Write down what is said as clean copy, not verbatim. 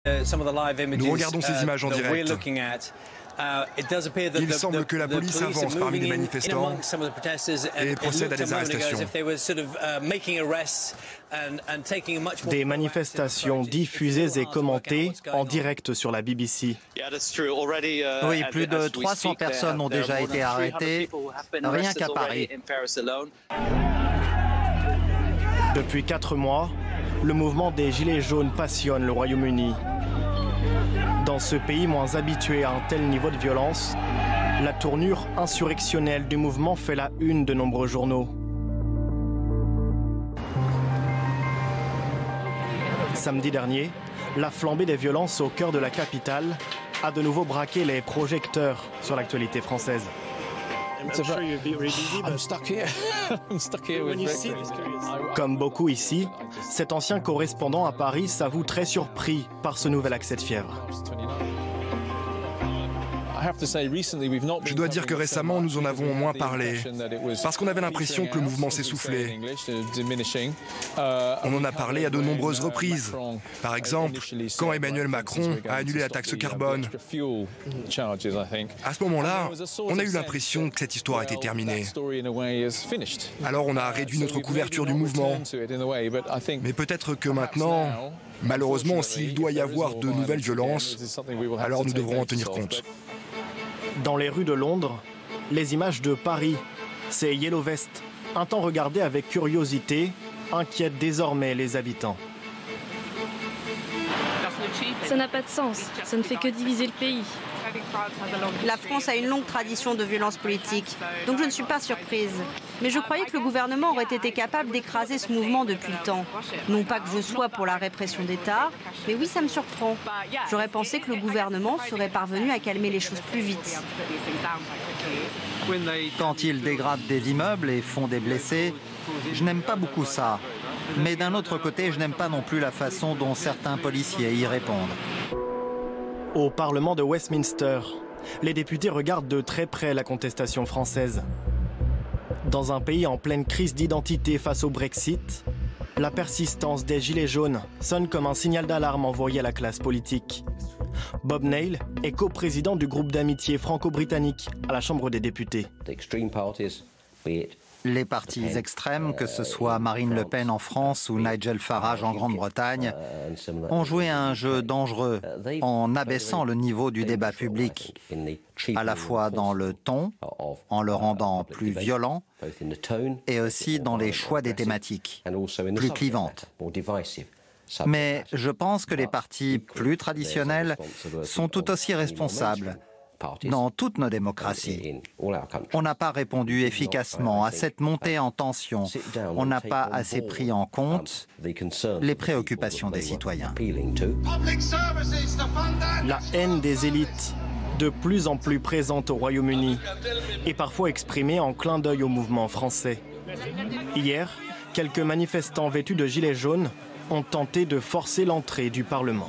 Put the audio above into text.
Nous regardons ces images en direct. Il semble que la police avance parmi les manifestants et procède à des arrestations. Des manifestations diffusées et commentées en direct sur la BBC. Oui, plus de 300 personnes ont déjà été arrêtées, rien qu'à Paris. Depuis 4 mois, le mouvement des Gilets jaunes passionne le Royaume-Uni. Dans ce pays moins habitué à un tel niveau de violence, la tournure insurrectionnelle du mouvement fait la une de nombreux journaux. Samedi dernier, la flambée des violences au cœur de la capitale a de nouveau braqué les projecteurs sur l'actualité française. Comme beaucoup ici, cet ancien correspondant à Paris s'avoue très surpris par ce nouvel accès de fièvre. Je dois dire que récemment, nous en avons moins parlé, parce qu'on avait l'impression que le mouvement s'essoufflait. On en a parlé à de nombreuses reprises. Par exemple, quand Emmanuel Macron a annulé la taxe carbone. À ce moment-là, on a eu l'impression que cette histoire était terminée. Alors on a réduit notre couverture du mouvement. Mais peut-être que maintenant, malheureusement, s'il doit y avoir de nouvelles violences, alors nous devrons en tenir compte. Dans les rues de Londres, les images de Paris, ces Yellow Vests, un temps regardées avec curiosité, inquiètent désormais les habitants. Ça n'a pas de sens, ça ne fait que diviser le pays. La France a une longue tradition de violence politique, donc je ne suis pas surprise. Mais je croyais que le gouvernement aurait été capable d'écraser ce mouvement depuis le temps. Non pas que je sois pour la répression d'État, mais oui, ça me surprend. J'aurais pensé que le gouvernement serait parvenu à calmer les choses plus vite. Quand ils dégradent des immeubles et font des blessés, je n'aime pas beaucoup ça. Mais d'un autre côté, je n'aime pas non plus la façon dont certains policiers y répondent. Au Parlement de Westminster, les députés regardent de très près la contestation française. Dans un pays en pleine crise d'identité face au Brexit, la persistance des Gilets jaunes sonne comme un signal d'alarme envoyé à la classe politique. Bob Neill est coprésident du groupe d'amitié franco-britannique à la Chambre des députés. Les partis extrêmes, que ce soit Marine Le Pen en France ou Nigel Farage en Grande-Bretagne, ont joué à un jeu dangereux en abaissant le niveau du débat public, à la fois dans le ton, en le rendant plus violent, et aussi dans les choix des thématiques, plus clivantes. Mais je pense que les partis plus traditionnels sont tout aussi responsables. Dans toutes nos démocraties, on n'a pas répondu efficacement à cette montée en tension. On n'a pas assez pris en compte les préoccupations des citoyens. La haine des élites, de plus en plus présente au Royaume-Uni, est parfois exprimée en clin d'œil au mouvement français. Hier, quelques manifestants vêtus de gilets jaunes ont tenté de forcer l'entrée du Parlement.